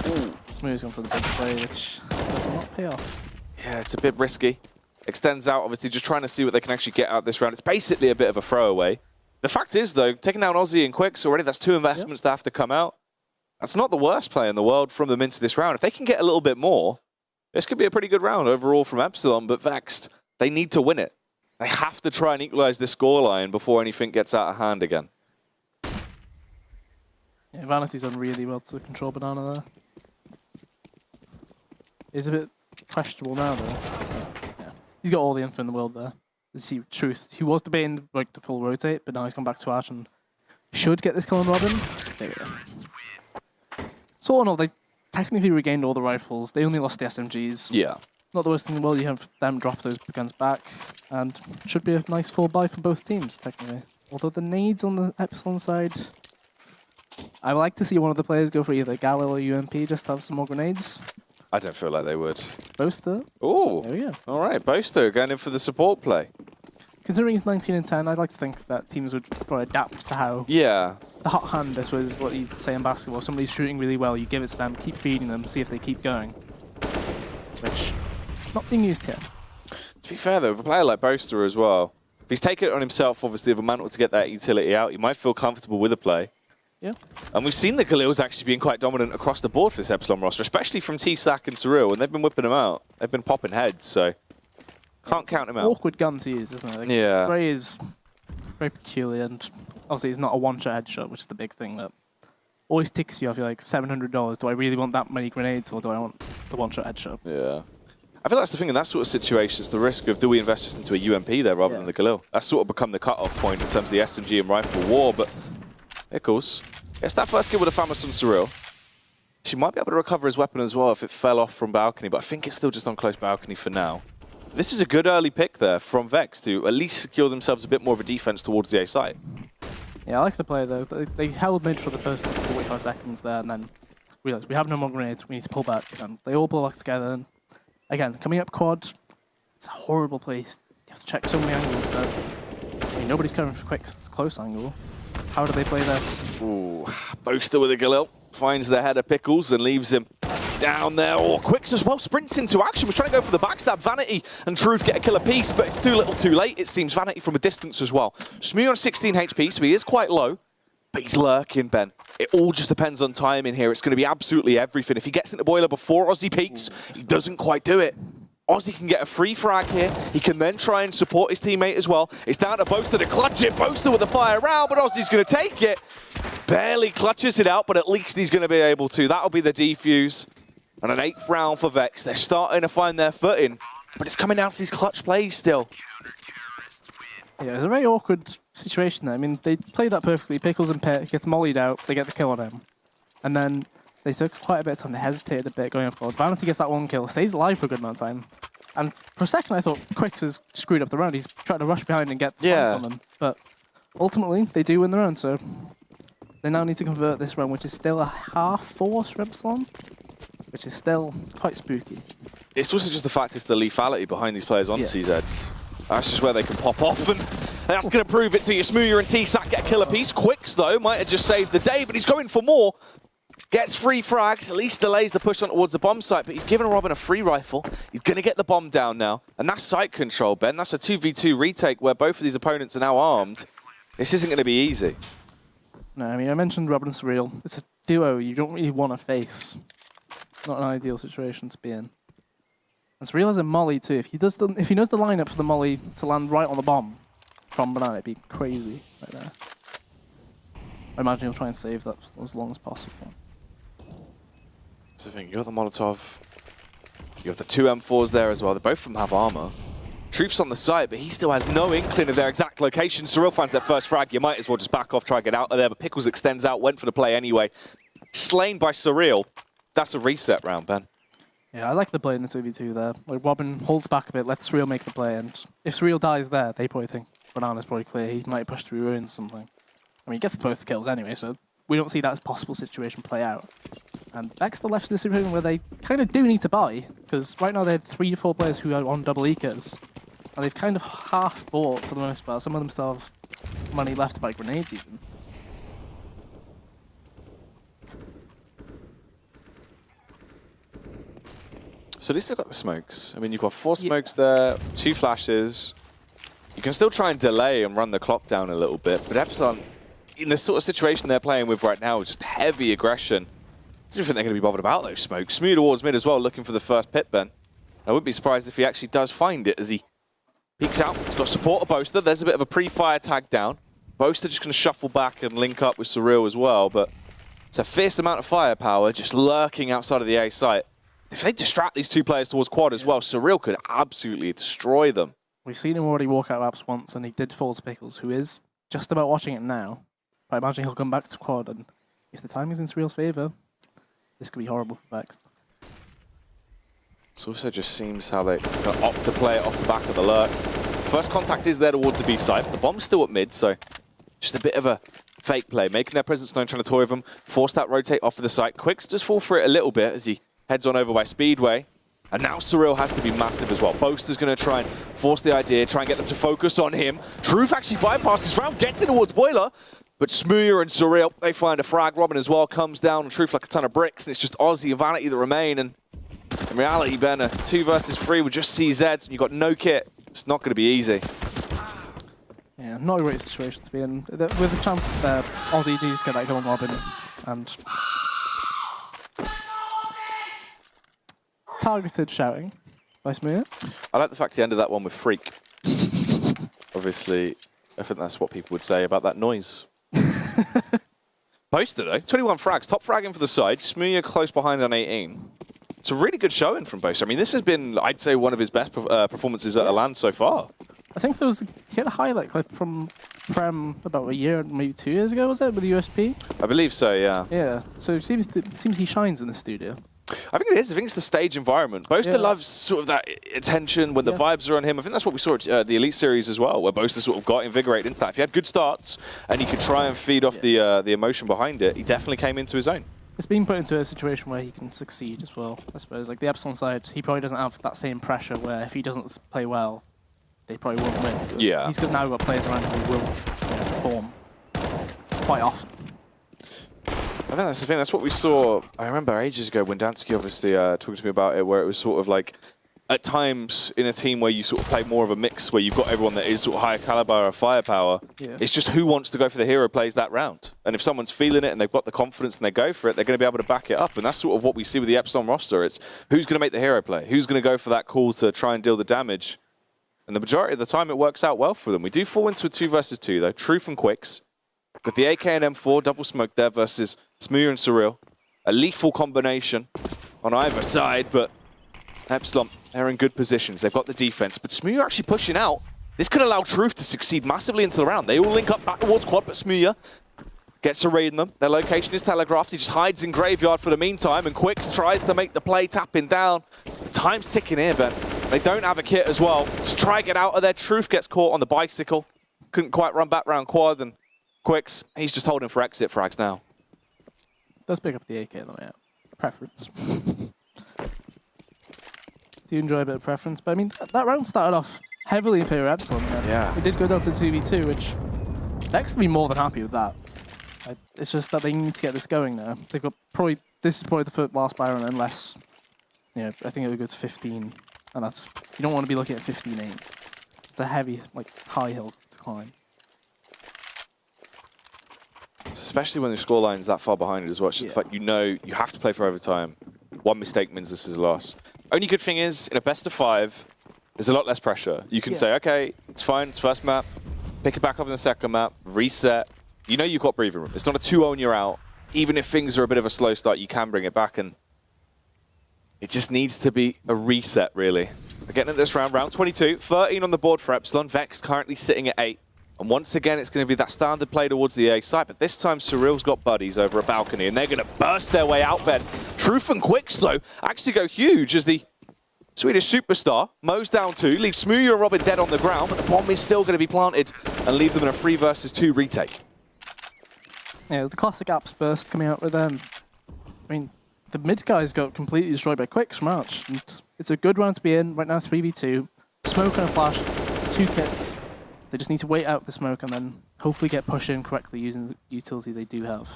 Ooh. Smooth's gone for the big play, which does not pay off. Yeah, it's a bit risky. Extends out, obviously, just trying to see what they can actually get out this round. It's basically a bit of a throwaway. The fact is, though, taking down Aussie and Quicks already, that's 2 investments that have to come out. That's not the worst play in the world from them into this round. If they can get a little bit more, this could be a pretty good round overall from Epsilon, but Vexed, they need to win it. They have to try and equalize this scoreline before anything gets out of hand again. Yeah, Vanity's done really well to control Banana there. He's a bit questionable now, though. Yeah. He's got all the info in the world there. You see, truth. He was debating like the full rotate, but now he's gone back to Ash and should get this kill on Robin. There we go. So all in all, they technically regained all the rifles. They only lost the SMGs. Yeah. Not the worst thing in the world. You have them drop those guns back, and should be a nice full buy for both teams, technically. Although the nades on the Epsilon side, I would like to see one of the players go for either Galil or UMP just to have some more grenades. I don't feel like they would. Boaster. Oh, There we go. all right. Boaster going in for the support play. Considering it's 19 and 10, I'd like to think that teams would probably adapt to how Yeah. the hot hand, I suppose, is what you'd say in basketball. Somebody's shooting really well, you give it to them, keep feeding them, see if they keep going. Which, not being used here. To be fair, though, with a player like Boaster as well, if he's taken it on himself, obviously, of a mantle to get that utility out, he might feel comfortable with the play. Yeah. And we've seen the Galils actually being quite dominant across the board for this Epsilon roster, especially from T-Sack and Surreal, and they've been whipping them out. They've been popping heads, so can't count them out. Awkward gun to use, isn't it? Like, Yeah. Spray is very peculiar, and obviously it's not a one-shot headshot, which is the big thing that always ticks you off. You're like, $700, do I really want that many grenades, or do I want the one-shot headshot? Yeah. I feel that's the thing in that sort of situation, is the risk of do we invest just into a UMP there rather than the Galil. That's sort of become the cut-off point in terms of the SMG and rifle war, but Ickles gets that first kill with a Famas on Surreal. She might be able to recover his weapon as well if it fell off from balcony, but I think it's still just on close balcony for now. This is a good early pick there from Vex to at least secure themselves a bit more of a defense towards the A site. Yeah, I like the play though. They held mid for the first 45 seconds there, and then realized we have no more grenades, we need to pull back. And they all pull back together. And again, coming up quad, it's a horrible place. You have to check so many angles, but I mean, nobody's coming for quick close angle. How do they play this? Ooh, Boaster with a Galil finds the header Pickles and leaves him down there. Oh, Quicks as well sprints into action. Was trying to go for the backstab. Vanity and Truth get a kill apiece, but it's too little too late. It seems Vanity from a distance as well. Smooth on 16 HP, so he is quite low, but he's lurking, Ben. It all just depends on timing here. It's going to be absolutely everything. If he gets into boiler before Aussie peaks, he doesn't quite do it. Aussie can get a free frag here. He can then try and support his teammate as well. It's down to Boaster to clutch it. Boaster with a fire round, but Aussie's going to take it. Barely clutches it out, but at least he's going to be able to. That'll be the defuse. And an 8th round for Vex. They're starting to find their footing, but it's coming down to these clutch plays still. Yeah, it's a very awkward situation there. I mean, they played that perfectly. Pickles and Pit gets mollied out. They get the kill on him. And then they took quite a bit of time. They hesitated a bit going up forward. Vanity gets that one kill, stays alive for a good amount of time. And for a second, I thought Quicks has screwed up the round. He's trying to rush behind and get the flank on them. But ultimately, they do win the round, so they now need to convert this round, which is still a half force for Epsilon, which is still quite spooky. It's also just the fact it's the lethality behind these players on CZs. That's just where they can pop off, and that's going to prove it to you. Smoother and T-Sack get a kill apiece. Quicks, though, might have just saved the day, but he's going for more. Gets free frags, at least delays the push on towards the bomb site, but he's given Robin a free rifle. He's going to get the bomb down now, and that's site control, Ben. That's a 2v2 retake where both of these opponents are now armed. This isn't going to be easy. No, I mean, I mentioned Robin and Surreal. It's a duo you don't really want to face. Not an ideal situation to be in. And Surreal has a molly too. If he knows the lineup for the molly to land right on the bomb from Banana, it'd be crazy right there. I imagine he'll try and save that as long as possible. That's the thing, you got the Molotov, you have the 2 M4s there as well. They both of them have armor. Truth's on the site, but he still has no inkling of their exact location. Surreal finds that first frag. You might as well just back off, try and get out of there, but Pickles extends out, went for the play anyway. Slain by Surreal. That's a reset round, Ben. Yeah, I like the play in the 2v2 there. Like, Robin holds back a bit, lets Surreal make the play, and if Surreal dies there, they probably think Banana's probably clear. He might push through ruins or something. I mean, he gets both kills anyway, so we don't see that as a possible situation play out. And Vex are left in a situation where they kind of do need to buy, because right now they had 3 to 4 players who are on double ecos, and they've kind of half bought for the most part. Some of them still have money left to buy grenades even. So at least they've got the smokes. I mean, you've got 4 smokes there, 2 flashes. You can still try and delay and run the clock down a little bit, but Epsilon, in the sort of situation they're playing with right now, is just heavy aggression. I don't think they're going to be bothered about those smokes. Smooth towards mid as well, looking for the first pit Ben. I wouldn't be surprised if he actually does find it as he peeks out. He's got support of Boaster. There's a bit of a pre-fire tag down. Boaster just going to shuffle back and link up with Surreal as well, but it's a fierce amount of firepower just lurking outside of the A site. If they distract these 2 players towards quad as well, Surreal could absolutely destroy them. We've seen him already walk out of apps once, and he did fall to Pickles, who is just about watching it now. But I imagine he'll come back to quad, and if the timing's in Surreal's favour, this could be horrible for Vexed. It also just seems how they opt to play it off the back of the lurk. First contact is there towards the B side. The bomb's still at mid, so just a bit of a fake play, making their presence known, trying to toy with them, force that rotate off of the site. Quicks does fall for it a little bit as he heads on over by Speedway. And now Surreal has to be massive as well. Boaster's going to try and force the idea, try and get them to focus on him. Truth actually bypasses this round, gets in towards Boiler. But Smooya and Surreal, they find a frag. Robin as well comes down on Truth like a ton of bricks. And it's just Aussie and Vanity that remain. And in reality, Ben, a 2 versus 3 with just CZs. And you've got no kit. It's not going to be easy. Yeah, not a great situation to be in. With a chance there, Aussie needs to get that kill on Robin. And targeted shouting by Smooya. I like the fact he ended that one with Freak. Obviously, I think that's what people would say about that noise. Boaster though, 21 frags, top fragging for the side. Smooya close behind on 18. It's a really good showing from Boaster. I mean, this has been, I'd say, one of his best performances at a LAN so far. I think he had a highlight clip from Prem about a year, maybe 2 years ago, was it, with the USP? I believe so, yeah. Yeah, so it seems he shines in the studio. I think it is. I think it's the stage environment. Boaster loves sort of that attention when the vibes are on him. I think that's what we saw at the Elite Series as well, where Boaster sort of got invigorated into that. If he had good starts and he could try and feed off the emotion behind it, he definitely came into his own. It's been put into a situation where he can succeed as well, I suppose. Like the Epsilon side, he probably doesn't have that same pressure where if he doesn't play well, they probably won't win. Yeah. He's now got players around him who will perform quite often. I think that's the thing. That's what we saw. I remember ages ago when Dansky obviously talked to me about it, where it was sort of like at times in a team where you sort of play more of a mix, where you've got everyone that is sort of higher caliber or firepower. Yeah. It's just who wants to go for the hero plays that round. And if someone's feeling it and they've got the confidence and they go for it, they're going to be able to back it up. And that's sort of what we see with the Epsilon roster. It's who's going to make the hero play, who's going to go for that call to try and deal the damage. And the majority of the time, it works out well for them. We do fall into a 2 versus 2 though. Truth and Quicks. Got the AK and M4 double smoke there versus Smooya and Surreal. A lethal combination on either side, but Epsilon, they're in good positions. They've got the defense, but Smooya actually pushing out. This could allow Truth to succeed massively into the round. They all link up back towards quad, but Smooya gets to raid them. Their location is telegraphed. He just hides in graveyard for the meantime, and Quicks tries to make the play, tapping down. The time's ticking here, Ben. They don't have a kit as well. Just try to get out of there. Truth gets caught on the bicycle. Couldn't quite run back round quad, and Quicks, he's just holding for exit frags now. Does pick up the AK though, yeah. Preference. Do you enjoy a bit of preference? But I mean, that round started off heavily in favor of Epsilon. Yeah. It did go down to 2v2, which Vex would be more than happy with that. It's just that they need to get this going now. They've got probably, this is probably the last Byron unless, you know, I think it would go to 15. And that's, you don't want to be looking at 15-8. It's a heavy, like, high hill to climb. Especially when the scoreline's that far behind it as well. It's just the fact you know you have to play for overtime. One mistake means this is a loss. Only good thing is, in a best of 5, there's a lot less pressure. You can say, okay, it's fine, it's first map, pick it back up in the second map, reset. You know you've got breathing room. It's not a 2-0 and you're out. Even if things are a bit of a slow start, you can bring it back, and it just needs to be a reset, really. We're getting into this round, round 22, 13 on the board for Epsilon. Vex currently sitting at 8. And once again, it's going to be that standard play towards the A site, but this time Surreal's got buddies over a balcony, and they're going to burst their way out, Ben. Truth and Quicks, though, actually go huge as the Swedish superstar mows down 2, leaves Smooya and Robin dead on the ground, but the bomb is still going to be planted and leave them in a 3 versus 2 retake. Yeah, the classic apps burst coming out with them. I mean, the mid guys got completely destroyed by Quicks from Arch. And it's a good round to be in right now, 3v2. Smoke and a flash, 2 kits. They just need to wait out the smoke and then hopefully get pushed in correctly using the utility they do have.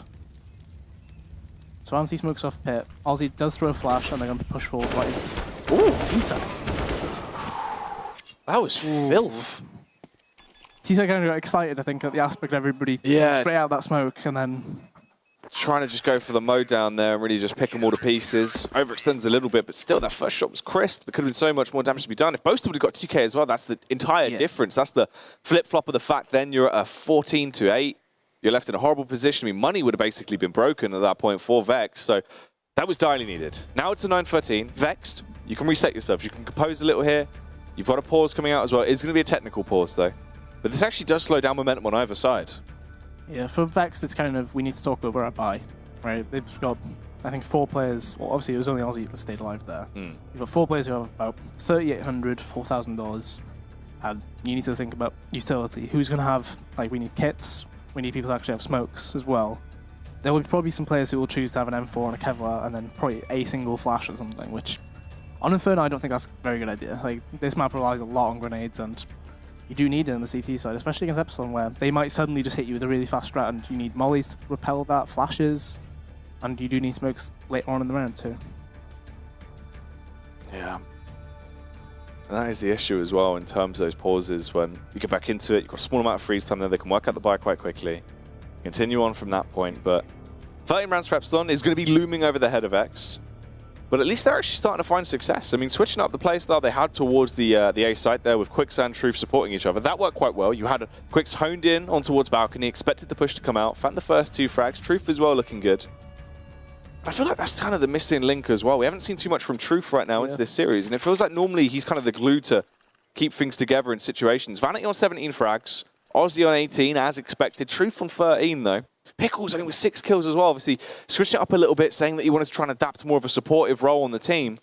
So Anti smokes off pit. Aussie does throw a flash and they're going to push forward right into... Ooh, T-Sec. That was filth. T-Sec kind of got excited, I think, at the aspect of everybody spray out that smoke and then... Trying to just go for the mow down there and really just pick them all to pieces. Overextends a little bit, but still that first shot was crisp. There could have been so much more damage to be done. If Boaster would have got 2k as well, that's the entire difference. That's the flip-flop of the fact then you're at a 14-8. You're left in a horrible position. I mean, money would have basically been broken at that point for Vexed, so that was direly needed. Now it's a 9-13. Vexed, you can reset yourselves. You can compose a little here. You've got a pause coming out as well. It's going to be a technical pause, though. But this actually does slow down momentum on either side. Yeah, for Vexed, it's kind of, we need to talk over our buy, right? They've got, I think, 4 players. Well, obviously, it was only Aussie that stayed alive there. You've got 4 players who have about $3,800, $4,000. And you need to think about utility. Who's going to have, like, we need kits. We need people to actually have smokes as well. There will probably some players who will choose to have an M4 and a Kevlar and then probably a single flash or something, which on Inferno, I don't think that's a very good idea. Like, this map relies a lot on grenades and you do need it on the CT side, especially against Epsilon, where they might suddenly just hit you with a really fast strat and you need mollies to repel that, flashes, and you do need smokes later on in the round too. Yeah. And that is the issue as well in terms of those pauses. When you get back into it, you've got a small amount of freeze time there, they can work out the buy quite quickly. Continue on from that point, but 13 rounds for Epsilon is going to be looming over the head of X. But at least they're actually starting to find success. I mean, switching up the playstyle they had towards the A site there with Quicks and Truth supporting each other, that worked quite well. You had Quicks honed in on towards balcony, expected the push to come out, found the first 2 frags. Truth as well looking good. But I feel like that's kind of the missing link as well. We haven't seen too much from Truth right now into this series, and it feels like normally he's kind of the glue to keep things together in situations. Vanity on 17 frags, Aussie on 18 as expected, Truth on 13 though. Pickles, I think, with 6 kills as well. Obviously, switching it up a little bit, saying that he wanted to try and adapt more of a supportive role on the team.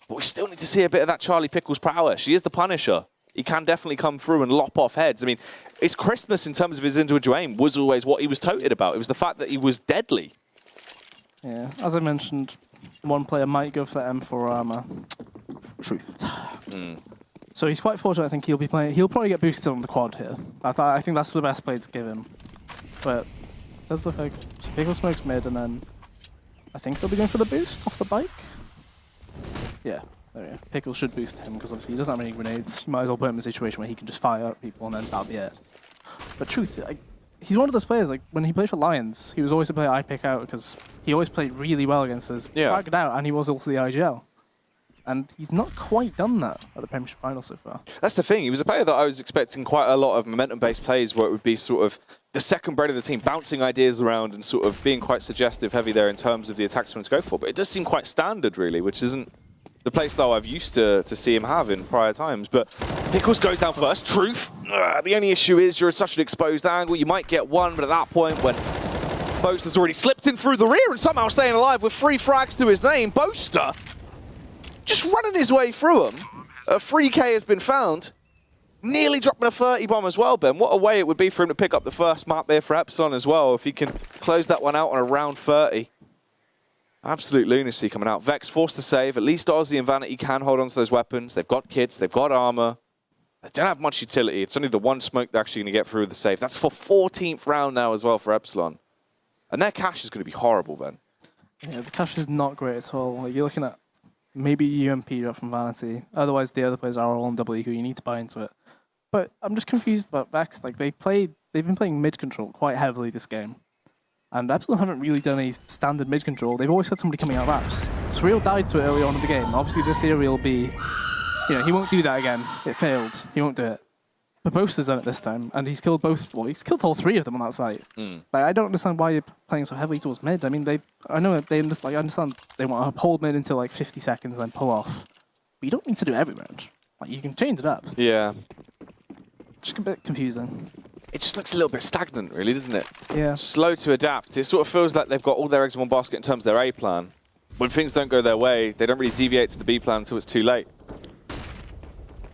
But we still need to see a bit of that Charlie Pickles prowess. He is the Punisher. He can definitely come through and lop off heads. I mean, his Christmas in terms of his individual aim was always what he was toted about. It was the fact that he was deadly. Yeah, as I mentioned, one player might go for that M4 armor. Truth. So he's quite fortunate. I think he'll be playing. He'll probably get boosted on the quad here. I think that's the best play to give him. But it does look like Pickle smokes mid, and then I think they'll be going for the boost off the bike. Yeah, there we go. Pickle should boost him because obviously he doesn't have any grenades. You might as well put him in a situation where he can just fire at people and then that'll be it. But Truth, he's one of those players, like, when he played for Lions, he was always a player I pick out because he always played really well against us. Dragged out, and he was also the IGL. And he's not quite done that at the Premiership final so far. That's the thing. He was a player that I was expecting quite a lot of momentum-based plays where it would be sort of the second brain of the team, bouncing ideas around and sort of being quite suggestive heavy there in terms of the attacks he wants to go for. But it does seem quite standard, really, which isn't the play style I've used to see him have in prior times. But Pickles goes down first. Truth. The only issue is you're at such an exposed angle. You might get one, but at that point when Boaster's already slipped in through the rear and somehow staying alive with 3 frags to his name, Boaster just running his way through him. A 3K has been found. Nearly dropping a 30 bomb as well, Ben. What a way it would be for him to pick up the first map there for Epsilon as well, if he can close that one out on around 30. Absolute lunacy coming out. Vex forced to save. At least Aussie and Vanity can hold on to those weapons. They've got kits, they've got armor. They don't have much utility. It's only the one smoke they're actually going to get through with the save. That's for 14th round now as well for Epsilon. And their cash is going to be horrible, Ben. Yeah, the cash is not great at all. Like, you're looking at maybe UMP drop from Vanity. Otherwise, the other players are all on WQ. You need to buy into it. But I'm just confused about Vex. Like, they've been playing mid control quite heavily this game. And Epsilon haven't really done any standard mid control. They've always had somebody coming out wraps. Surreal died to it early on in the game. Obviously, the theory will be, he won't do that again. It failed. He won't do it. But Boaster's done it this time, and he's killed both. Well, he's killed all 3 of them on that site. Like, I don't understand why you're playing so heavily towards mid. I mean, I understand they want to hold mid until like 50 seconds and then pull off. But you don't need to do it every round. Like, you can change it up. Yeah. Just a bit confusing. It just looks a little bit stagnant, really, doesn't it? Yeah. Slow to adapt. It sort of feels like they've got all their eggs in one basket in terms of their A plan. When things don't go their way, they don't really deviate to the B plan until it's too late.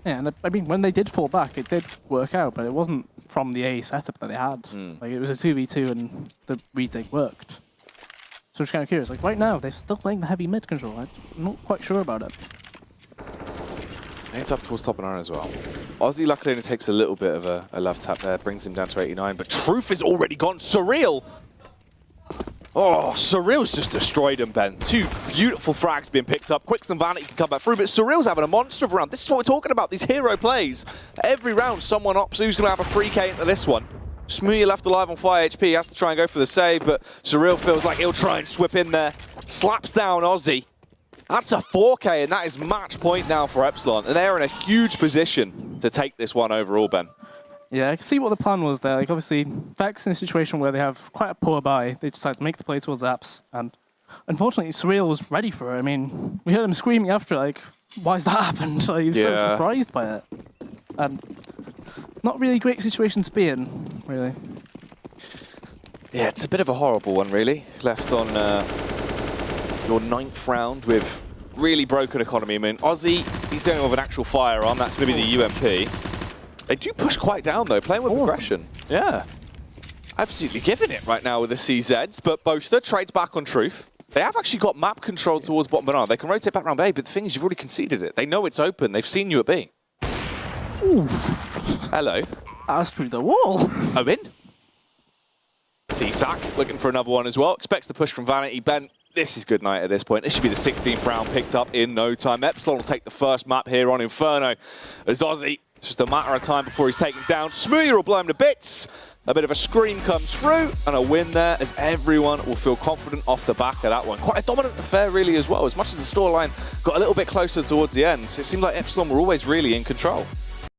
Yeah, and I mean, when they did fall back, it did work out, but it wasn't from the A setup that they had. Like, it was a 2v2 and the retake worked. So I'm just kind of curious. Like, right now, they're still playing the heavy mid control. I'm not quite sure about it. It's up towards top and iron as well. Ozzy luckily only takes a little bit of a love tap there, brings him down to 89, but Truth is already gone. Surreal! Oh, Surreal's just destroyed him, Ben. Two beautiful frags being picked up. Quicks and Vanity can come back through, but Surreal's having a monster of a round. This is what we're talking about, these hero plays. Every round, someone opts who's going to have a 3K into this one. Smooya left alive on 5 HP, he has to try and go for the save, but Surreal feels like he'll try and swip in there. Slaps down Ozzy. That's a 4K, and that is match point now for Epsilon. And they're in a huge position to take this one overall, Ben. Yeah, I can see what the plan was there. Like, obviously, Vex in a situation where they have quite a poor buy, they decide to make the play towards Apps, and unfortunately, Surreal was ready for it. I mean, we heard him screaming after, like, why's that happened? Like, he was so surprised by it. And not really a great situation to be in, really. Yeah, it's a bit of a horrible one, really. Left on your 9th round with really broken economy. I mean, Ozzy, he's dealing with an actual firearm. That's going to be the UMP. They do push quite down, though, playing with aggression. Yeah. Absolutely giving it right now with the CZs, but Boaster trades back on Truth. They have actually got map control towards bottom banana. They can rotate back around A, but the thing is, you've already conceded it. They know it's open. They've seen you at B. Oof. Hello. That's through the wall. Owen. T-Sack looking for another one as well. Expects the push from Vanity. Ben, this is good night at this point. This should be the 16th round picked up in no time. Epsilon will take the first map here on Inferno as Ozzy. It's just a matter of time before he's taken down. Smooya will blow him to bits. A bit of a scream comes through and a win there as everyone will feel confident off the back of that one. Quite a dominant affair really as well. As much as the scoreline got a little bit closer towards the end, it seemed like Epsilon were always really in control.